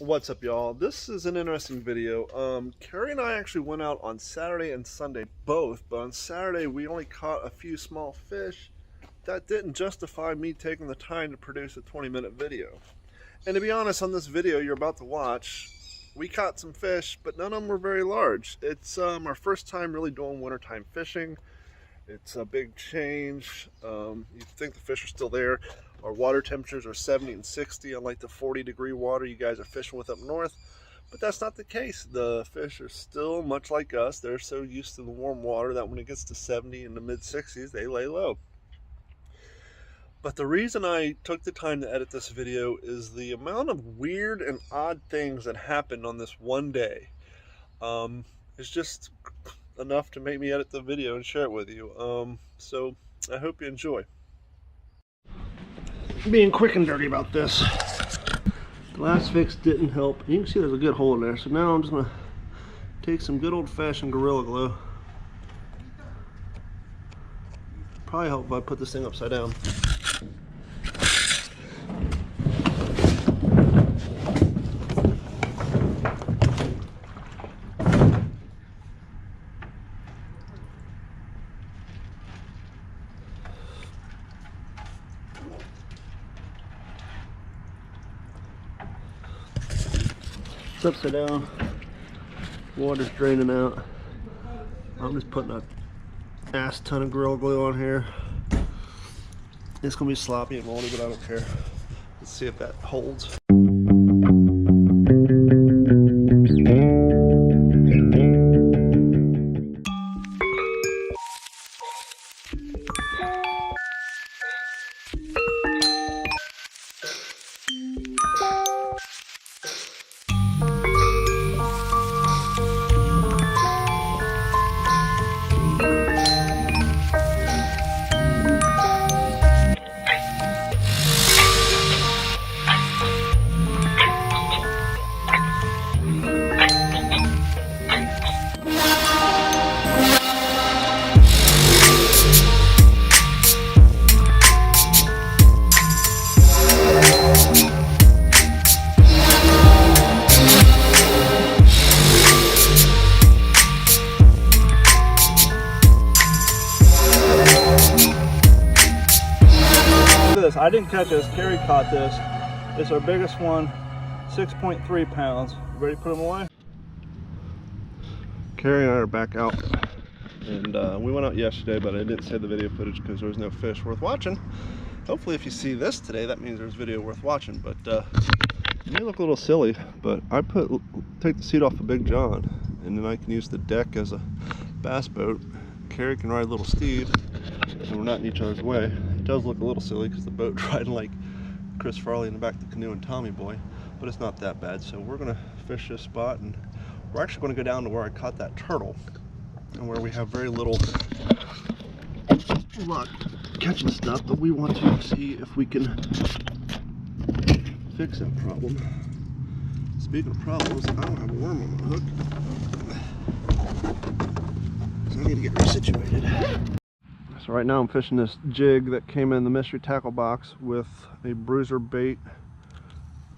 What's up, y'all? This is an interesting video. Carrie and I actually went out on Saturday and Sunday both, but on Saturday we only caught a few small fish. That didn't justify me taking the time to produce a 20-minute video. And to be honest, on this video you're about to watch, we caught some fish, but none of them were very large. It's our first time really doing wintertime fishing. It's a big change. You'd think the fish are still there. Our water temperatures are 70 and 60, unlike the 40-degree water you guys are fishing with up north. But that's not the case. The fish are still much like us. They're so used to the warm water that when it gets to 70 in the mid-60s, they lay low. But the reason I took the time to edit this video is the amount of weird and odd things that happened on this one day. It's just enough to make me edit the video and share it with you. So I hope you enjoy. Being quick and dirty about this. The last fix didn't help. You can see there's a good hole in there. So now I'm just gonna take some good old-fashioned Gorilla Glue. Probably help if I put this thing upside down. It's upside down, water's draining out. I'm just putting a ass ton of Gorilla Glue on here. It's gonna be sloppy and moldy, but I don't care. Let's see if that holds. I didn't catch this, Carrie caught this. It's our biggest one, 6.3 pounds. Ready to put them away? Carrie and I are back out. And we went out yesterday, but I didn't save the video footage because there was no fish worth watching. Hopefully if you see this today, that means there's video worth watching. But it may look a little silly, but I take the seat off of Big John, and then I can use the deck as a bass boat. Carrie can ride Little Steve, and we're not in each other's way. It does look a little silly because the boat's riding like Chris Farley in the back of the canoe and Tommy Boy, but it's not that bad. So we're gonna fish this spot, and we're actually gonna go down to where I caught that turtle, and where we have very little luck catching stuff, but we want to see if we can fix that problem. Speaking of problems, I don't have a worm on the hook, so I need to get her situated. So right now I'm fishing this jig that came in the mystery tackle box with a bruiser bait,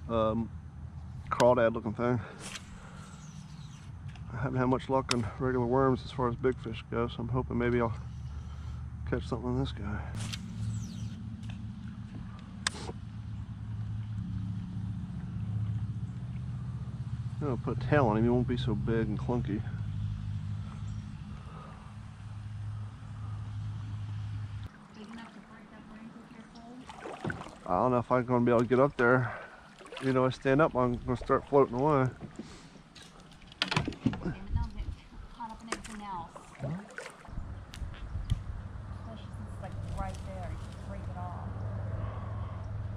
crawdad looking thing. I haven't had much luck on regular worms as far as big fish go, so I'm hoping maybe I'll catch something on this guy. I'm gonna put a tail on him, he won't be so big and clunky. I don't know if I'm going to be able to get up there. You know, I stand up, I'm going to start floating away. And now get caught up in everything else. Especially since it's like right there, you can break it off.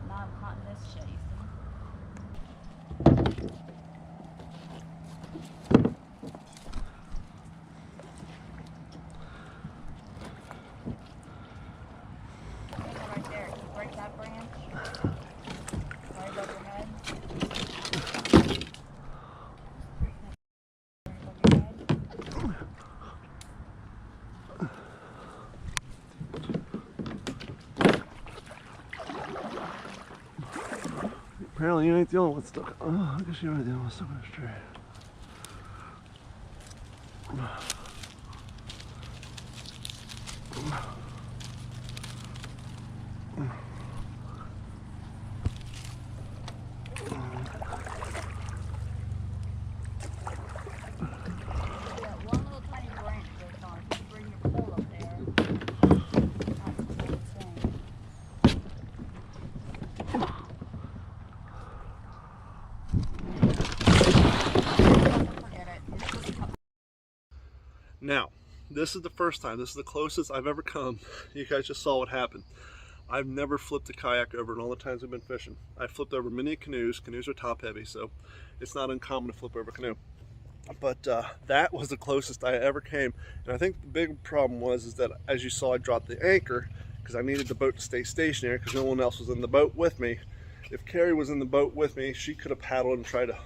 Now I'm caught in this shit, you see? Right there, can you break that branch? Right above your head. apparently you ain't the only one stuck. Oh, I guess you are the only one stuck in this tree. Now, this is the first time, this is the closest I've ever come. You guys just saw what happened. I've never flipped a kayak over in all the times we've been fishing. I flipped over many canoes. Canoes are top heavy, so it's not uncommon to flip over a canoe. But that was the closest I ever came. And I think the big problem was that, as you saw, I dropped the anchor because I needed the boat to stay stationary because no one else was in the boat with me. If Carrie was in the boat with me, she could have paddled and tried to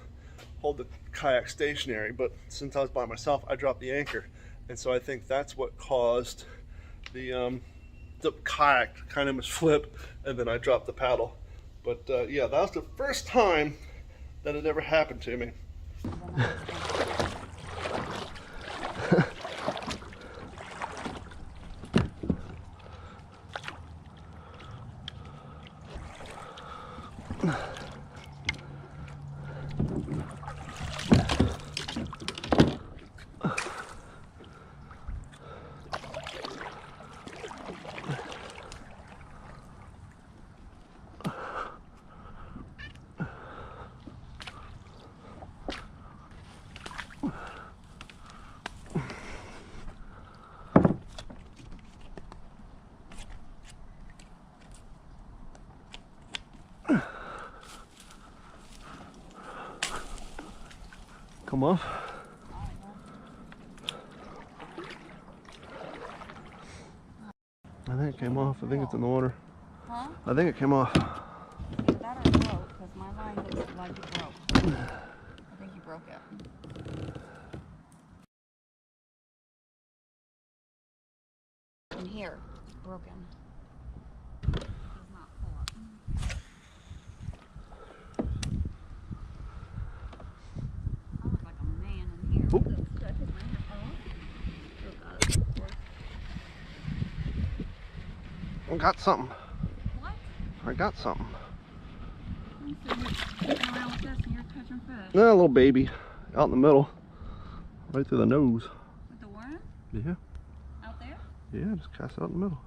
hold the kayak stationary. But since I was by myself, I dropped the anchor. And so I think that's what caused the kayak to kind of misflip, and then I dropped the paddle. But yeah, that was the first time that it ever happened to me. Come off. I think it came off. I think it's in the water. Huh? I think it came off. That or it broke, because my line looks like it broke. I think you broke it. And here, it's broken. It does not pull up. I look like a man in here. Oop. Should I take my hat off? Oh God, it's worse. I got something. What? I got something. So you're sitting around with this and you're catching fish? A little baby out in the middle, right through the nose. With the worm? Yeah. Out there? Yeah, just cast it out in the middle.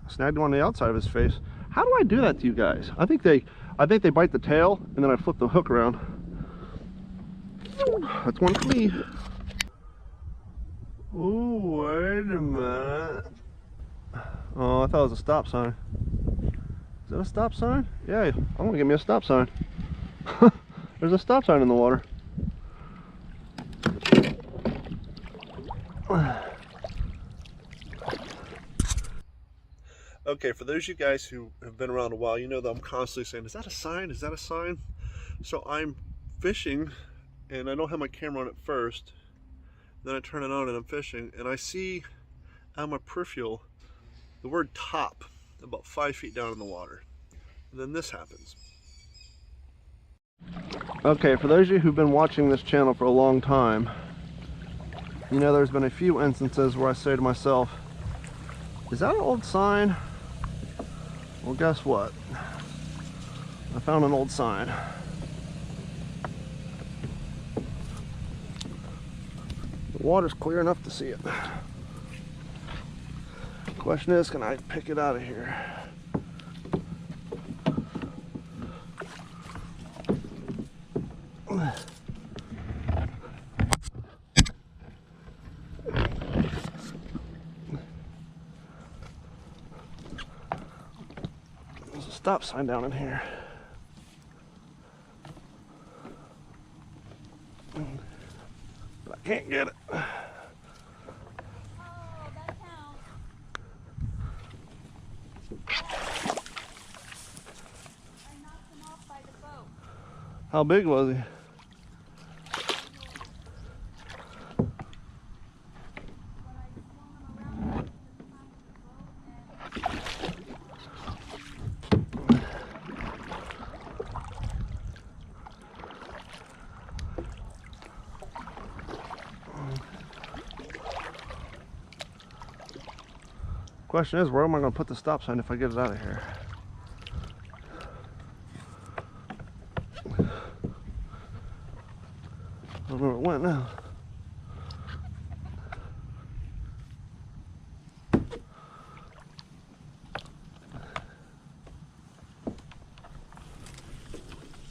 Snagged him on the outside of his face. How do I do that to you guys? I think they bite the tail and then I flip the hook around. That's one for me. Oh, wait a minute. Oh, I thought it was a stop sign. Is that a stop sign? Yeah, I'm gonna give me a stop sign. There's a stop sign in the water. Okay, for those of you guys who have been around a while, you know that I'm constantly saying, is that a sign? Is that a sign? So I'm fishing and I don't have my camera on at first. Then I turn it on and I'm fishing and I see on my peripheral the word top about 5 feet down in the water. And then this happens. Okay, for those of you who've been watching this channel for a long time, you know there's been a few instances where I say to myself, is that an old sign? Well, guess what? I found an old sign. The water's clear enough to see it. Question is, can I pick it out of here? There's a stop sign down in here. But I can't get it. How big was he? Question is, where am I going to put the stop sign if I get it out of here? I don't know where it went now.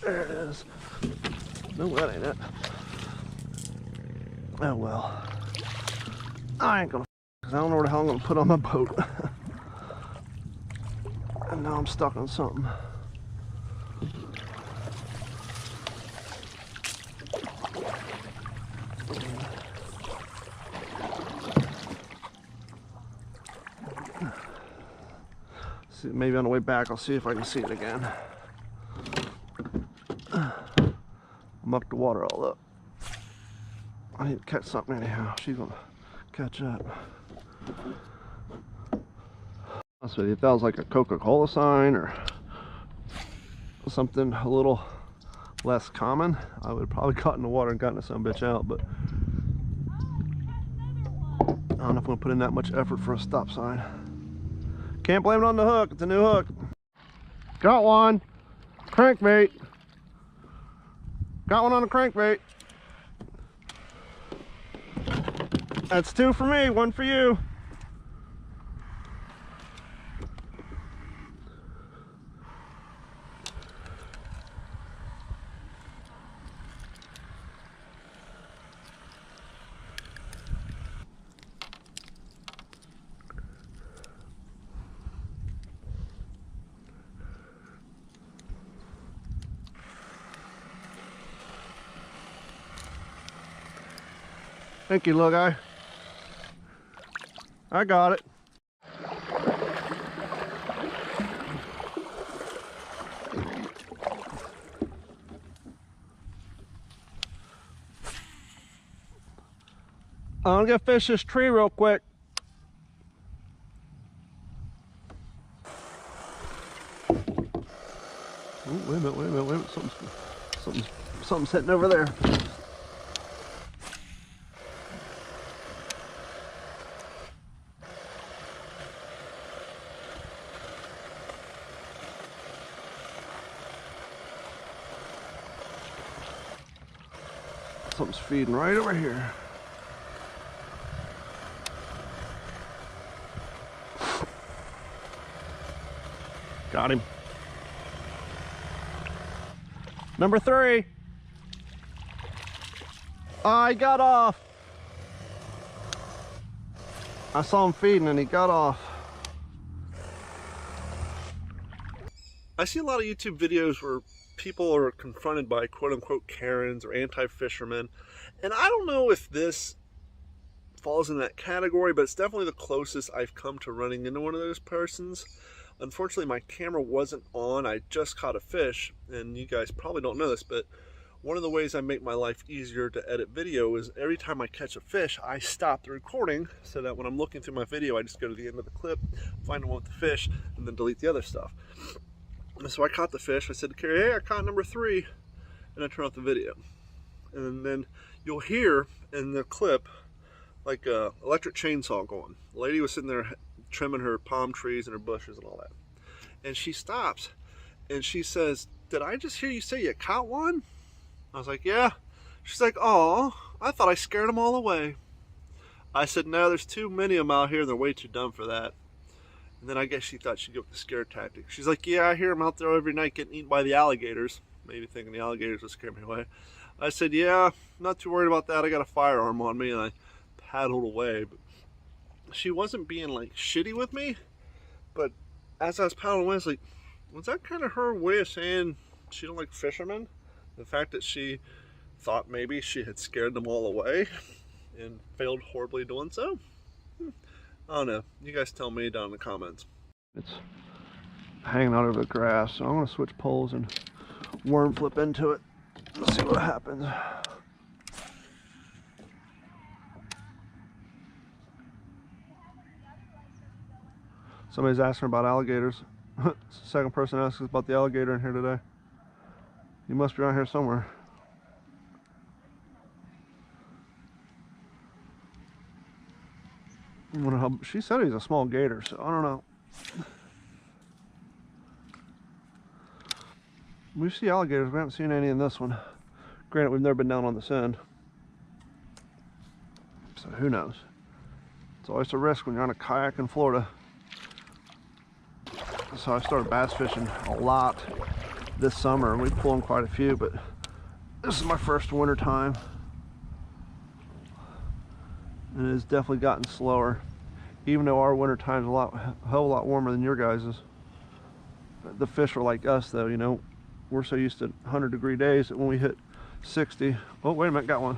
There it is. No, that ain't it. Oh well. I ain't gonna, because I don't know where the hell I'm gonna put on my boat. And now I'm stuck on something. See, maybe on the way back I'll see if I can see it again. Mucked the water all up. I need to catch something anyhow. She's gonna catch up. Honest with you, if that was like a Coca-Cola sign or something a little less common, I would have probably caught in the water and gotten this son bitch out, but I don't know if I'm gonna put in that much effort for a stop sign. Can't blame it on the hook, it's a new hook. Got one. Crankbait. Got one on a crankbait. That's 2 for me, 1 for you. Thank you, little guy. I got it. I'm gonna fish this tree real quick. Ooh, wait a minute. Something's sitting over there. Something's feeding right over here. Got him. Number 3. I got off. I saw him feeding and he got off. I see a lot of YouTube videos where people are confronted by quote-unquote Karens or anti-fishermen, and I don't know if this falls in that category, but it's definitely the closest I've come to running into one of those persons. Unfortunately, my camera wasn't on. I just caught a fish, and you guys probably don't know this, but one of the ways I make my life easier to edit video is every time I catch a fish, I stop the recording so that when I'm looking through my video, I just go to the end of the clip, find the one with the fish, and then delete the other stuff. And so I caught the fish. I said to Carrie, hey, I caught number 3, and I turn off the video. And then you'll hear in the clip like a electric chainsaw going. The lady was sitting there trimming her palm trees and her bushes and all that. And she stops and she says, did I just hear you say you caught one? I was like, yeah. She's like, oh, I thought I scared them all away. I said, no, there's too many of them out here. They're way too dumb for that. And then I guess she thought she'd go with the scare tactic. She's like, yeah, I hear them out there every night getting eaten by the alligators. Maybe thinking the alligators would scare me away. I said, yeah, not too worried about that. I got a firearm on me, and I paddled away. But she wasn't being like shitty with me, but as I was paddling away, I was like, was that kind of her way of saying she don't like fishermen? The fact that she thought maybe she had scared them all away and failed horribly doing so? I don't know. You guys tell me down in the comments. It's hanging out over the grass, so I'm going to switch poles and worm flip into it. Let's see what happens. Somebody's asking about alligators. Second person asks us about the alligator in here today. You must be around here somewhere. She said he's a small gator, so I don't know. We see alligators, we haven't seen any in this one. Granted, we've never been down on this end, so who knows. It's always a risk when you're on a kayak in Florida. So I started bass fishing a lot this summer, and we've pulled in quite a few, but this is my first winter time. And it has definitely gotten slower, even though our winter time's a hell of a lot warmer than your guys's. The fish are like us though, you know. We're so used to 100-degree days that when we hit 60, oh wait a minute, got one.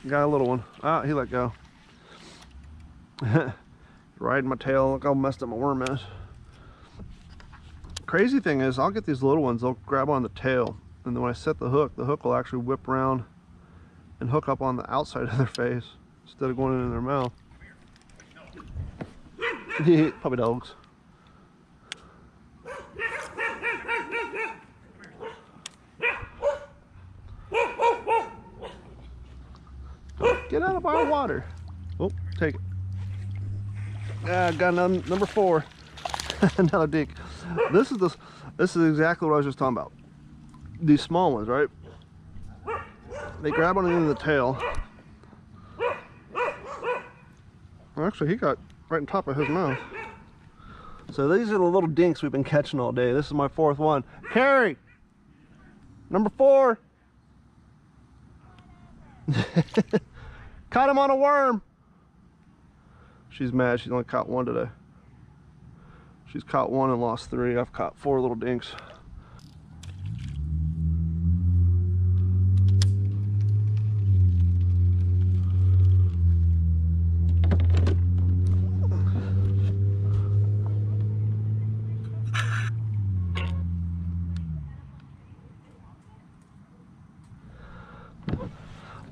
Got a little one. Ah, he let go. Riding my tail, look how messed up my worm is. Crazy thing is, I'll get these little ones, they'll grab on the tail, and then when I set the hook will actually whip around and hook up on the outside of their face instead of going into their mouth. Puppy dogs. Get out of our water. Oh, take it. Got another number 4. Another dink. This is exactly what I was just talking about. These small ones, right? They grab on the end of the tail. Actually, he got right on top of his mouth. So these are the little dinks we've been catching all day. This is my 4th one. Carrie! Number 4! Caught him on a worm! She's mad. She's only caught 1 today. She's caught 1 and lost 3. I've caught 4 little dinks.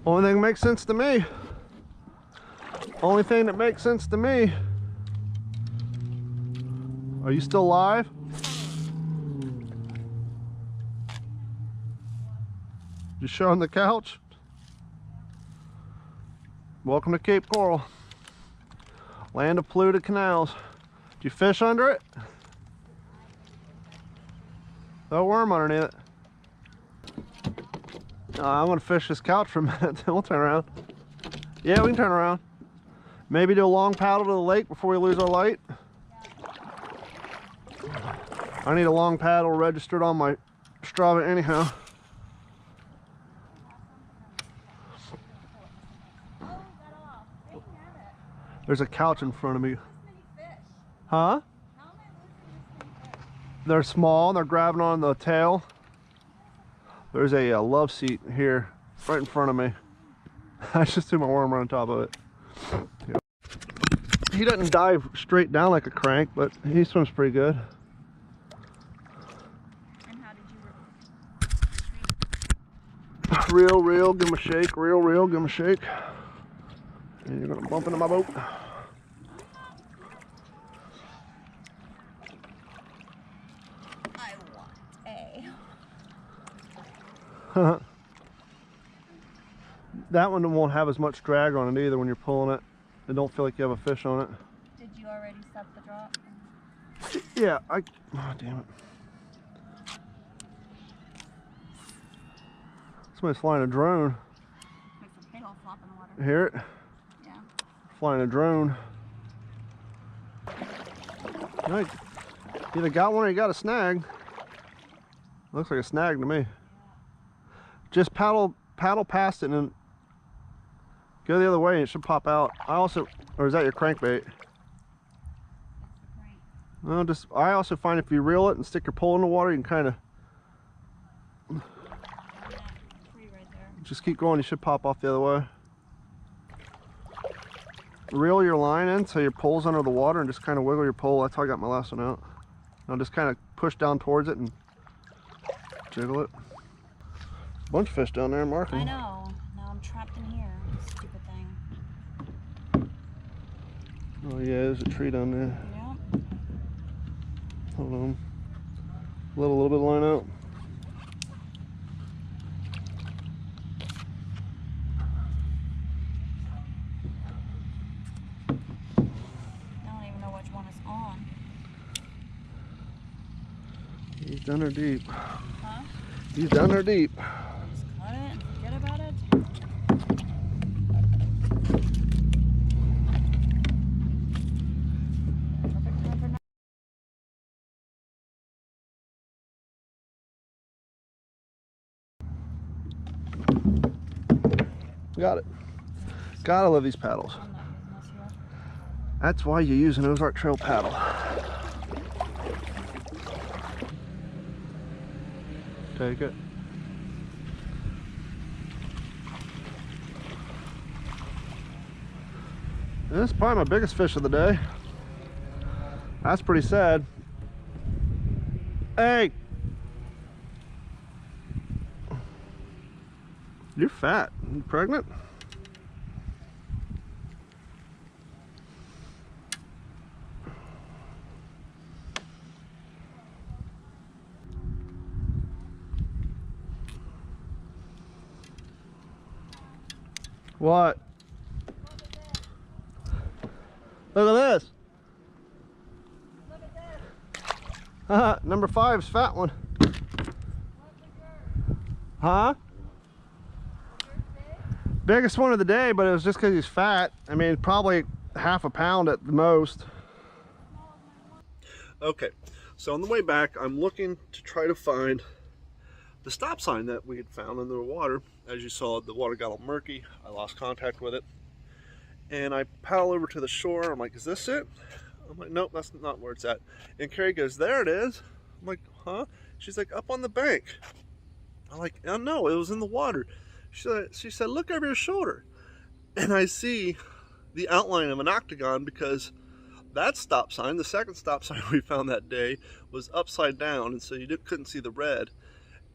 Only thing that makes sense to me. Only thing that makes sense to me. Are you still live? You showing the couch? Welcome to Cape Coral. Land of polluted canals. Did you fish under it? No worm underneath it. I'm gonna fish this couch for a minute, then we'll turn around. Yeah, we can turn around. Maybe do a long paddle to the lake before we lose our light. I need a long paddle registered on my Strava anyhow. There's a couch in front of me. Huh? They're small, they're grabbing on the tail. There's a love seat here, right in front of me. I just threw my worm right on top of it. Yeah. He doesn't dive straight down like a crank, but he swims pretty good. And how did you Reel, reel, give him a shake. Reel, reel, give him a shake. And you're gonna bump into my boat. I want a. That one won't have as much drag on it either when you're pulling it. It don't feel like you have a fish on it. Did you already set the drop? Yeah, oh damn it. Somebody's flying a drone. Makes a big old flop in the water. Hear it? Yeah. Flying a drone. You either got one or you got a snag. Looks like a snag to me. Just paddle past it and then go the other way and it should pop out. Or is that your crankbait? No, I also find if you reel it and stick your pole in the water, you can kind of just keep going. You should pop off the other way. Reel your line in so your pole's under the water and just kind of wiggle your pole. That's how I got my last one out. Now just kind of push down towards it and jiggle it. Bunch of fish down there, Mark. I know. Now I'm trapped in here. Stupid thing. Oh yeah, there's a tree down there. Yep. Hold on. Let a little bit of line out. down there deep. Huh? He's down there deep. Just cut it and forget about it. Perfect time for now. Got it. Gotta love these paddles. I'm not using this yet. That's why you use an Ozark Trail paddle. Take it. This is probably my biggest fish of the day. That's pretty sad. Hey! You're fat. You pregnant? What? Look at this. Look at this. Number 5's fat one. What's yours? Huh? Yours big? Biggest one of the day, but it was just because he's fat. I mean, probably half a pound at the most. Okay, so on the way back, I'm looking to try to find the stop sign that we had found under the water. As you saw, the water got all murky. I lost contact with it. And I paddle over to the shore. I'm like, is this it? I'm like, nope, that's not where it's at. And Carrie goes, there it is. I'm like, huh? She's like, up on the bank. I'm like, oh no, it was in the water. She said, look over your shoulder. And I see the outline of an octagon because that stop sign, the second stop sign we found that day, was upside down. And so you couldn't see the red.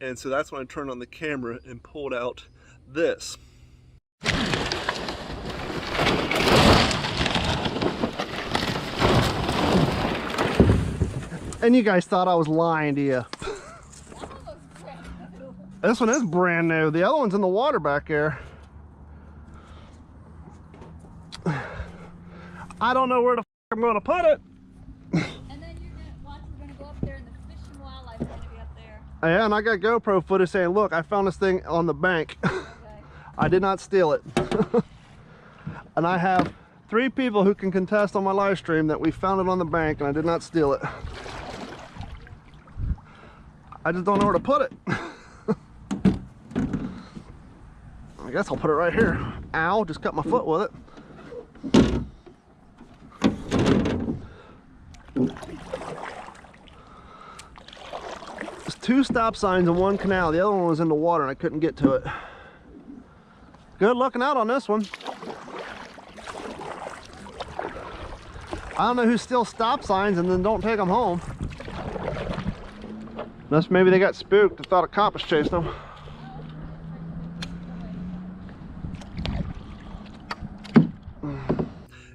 And so that's when I turned on the camera and pulled out this. And you guys thought I was lying to you. This one is brand new. The other one's in the water back there. I don't know where the f I'm going to put it. And then you're gonna watch. We're gonna go up there, and the fish and wildlife are gonna be up there. Yeah, and I got GoPro footage saying, look, I found this thing on the bank. Okay. I did not steal it. And I have 3 people who can contest on my live stream that we found it on the bank and I did not steal it. I just don't know where to put it. I guess I'll put it right here. Ow, just cut my foot with it. There's 2 stop signs and 1 canal. The other one was in the water and I couldn't get to it. Good looking out on this one. I don't know who steals stop signs and then don't take them home. Unless maybe they got spooked and thought a cop was chasing them.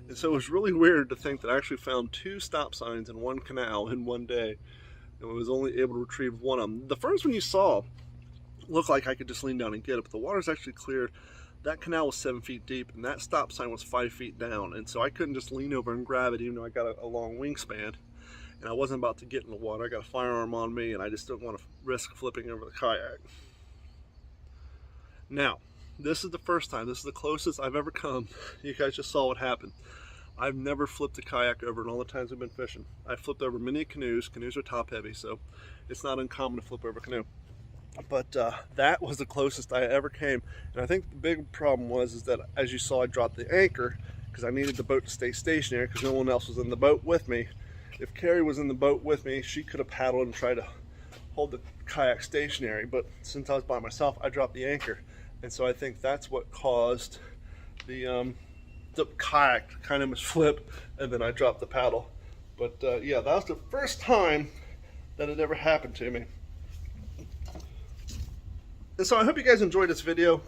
And so it was really weird to think that I actually found 2 stop signs in 1 canal in one day. And I was only able to retrieve one of them. The first one you saw looked like I could just lean down and get it, but the water's actually clear. That canal was 7 feet deep and that stop sign was 5 feet down. And so I couldn't just lean over and grab it even though I got a long wingspan. And I wasn't about to get in the water. I got a firearm on me and I just didn't want to risk flipping over the kayak. Now, this is the first time, this is the closest I've ever come. You guys just saw what happened. I've never flipped a kayak over in all the times I've been fishing. I flipped over many canoes. Canoes are top heavy, so it's not uncommon to flip over a canoe. But that was the closest I ever came. And I think the big problem was that, as you saw, I dropped the anchor because I needed the boat to stay stationary because no one else was in the boat with me. If Carrie was in the boat with me, she could have paddled and tried to hold the kayak stationary. But since I was by myself, I dropped the anchor. And so I think that's what caused the kayak to kind of misflip, and then I dropped the paddle. But yeah, that was the first time that it ever happened to me. And so I hope you guys enjoyed this video.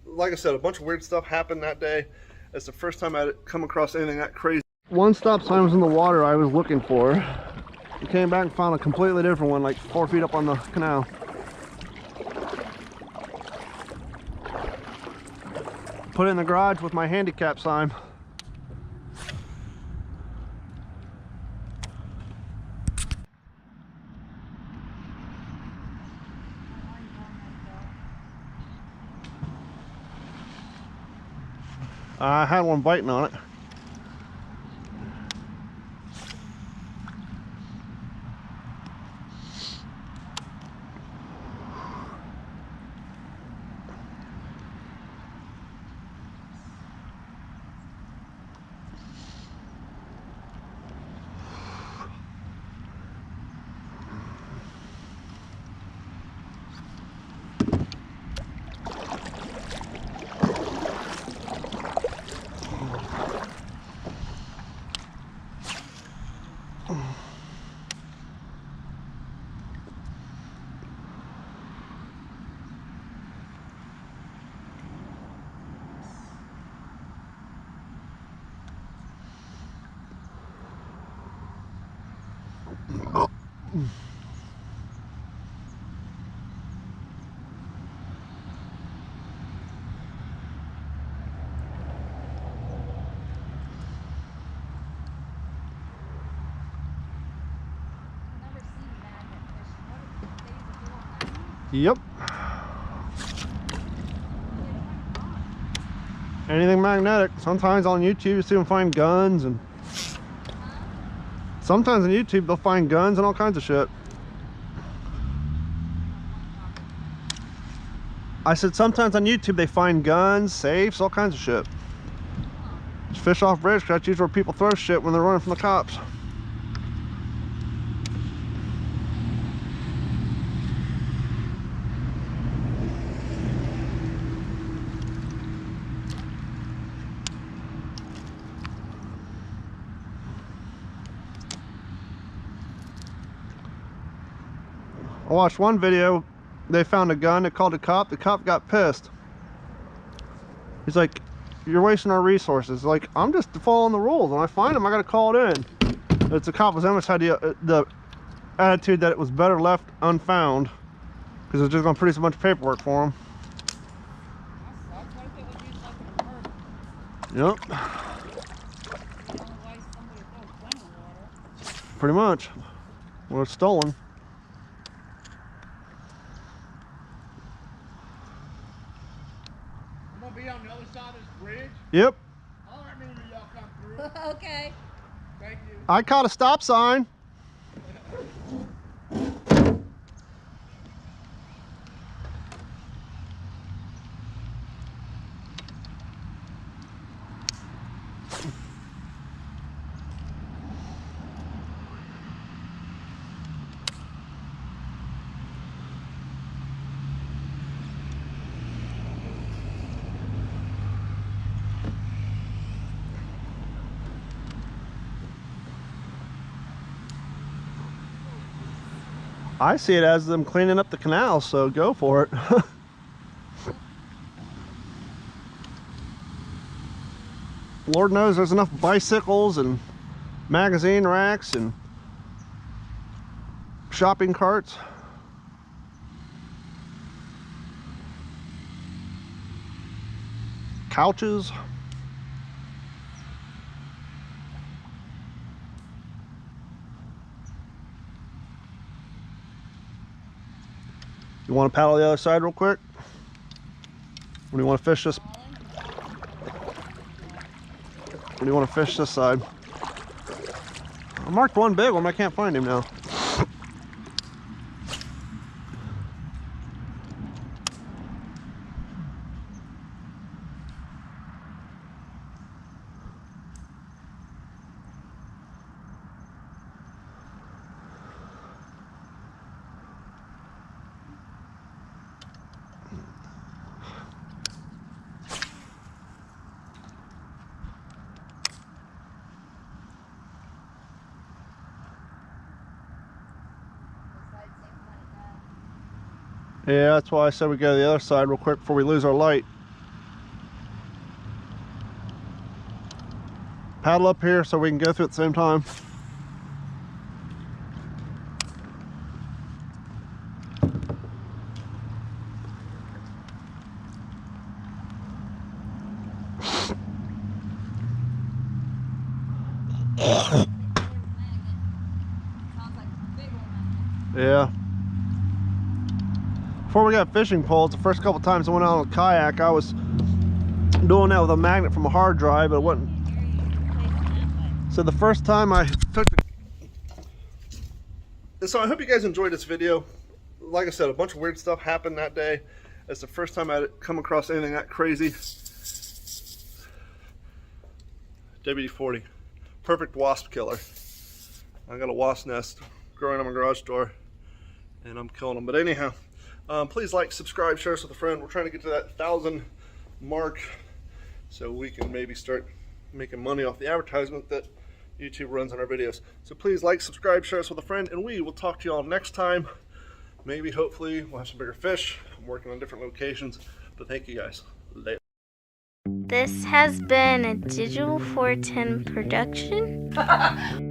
Like I said, a bunch of weird stuff happened that day. It's the first time I'd come across anything that crazy. 1 stop sign was in the water I was looking for. I came back and found a completely different one, like 4 feet up on the canal. Put it in the garage with my handicap sign. I had one biting on it. Yep. Anything magnetic. Sometimes on YouTube you see them find guns, and sometimes on YouTube they'll find guns and all kinds of shit. I said sometimes on YouTube they find guns, safes, all kinds of shit. Just fish off bridge, 'cause that's usually where people throw shit when they're running from the cops. I watched one video, they found a gun, they called the cop got pissed. He's like, you're wasting our resources. Like, I'm just following the rules. When I find them, I gotta call it in. It's the cop was almost had the attitude that it was better left unfound, because it's just gonna produce a bunch of paperwork for him. Yep. Pretty much. Well, it's stolen. Be on the other side of this bridge? Yep. All right, me when y'all come through. Okay. Thank you. I caught a stop sign. I see it as them cleaning up the canal, so go for it. Lord knows there's enough bicycles and magazine racks and shopping carts. Couches. You want to paddle the other side real quick? When do you want to fish this? When do you want to fish this side? I marked one big one, but I can't find him now. Yeah, that's why I said we go to the other side real quick before we lose our light. Paddle up here so we can go through at the same time. Yeah. Before we got fishing poles, the first couple times I went out on a kayak, I was doing that with a magnet from a hard drive, but it wasn't. So the first time I took the... And so I hope you guys enjoyed this video. Like I said, a bunch of weird stuff happened that day. It's the first time I'd come across anything that crazy. WD-40, perfect wasp killer. I got a wasp nest growing on my garage door, and I'm killing them. But anyhow, please like, subscribe, share us with a friend. We're trying to get to that 1,000 mark, so we can maybe start making money off the advertisement that YouTube runs on our videos. So please like, subscribe, share us with a friend, and we will talk to you all next time. Maybe, hopefully, we'll have some bigger fish. I'm working on different locations, but thank you guys. Later. This has been a Digital 410 production.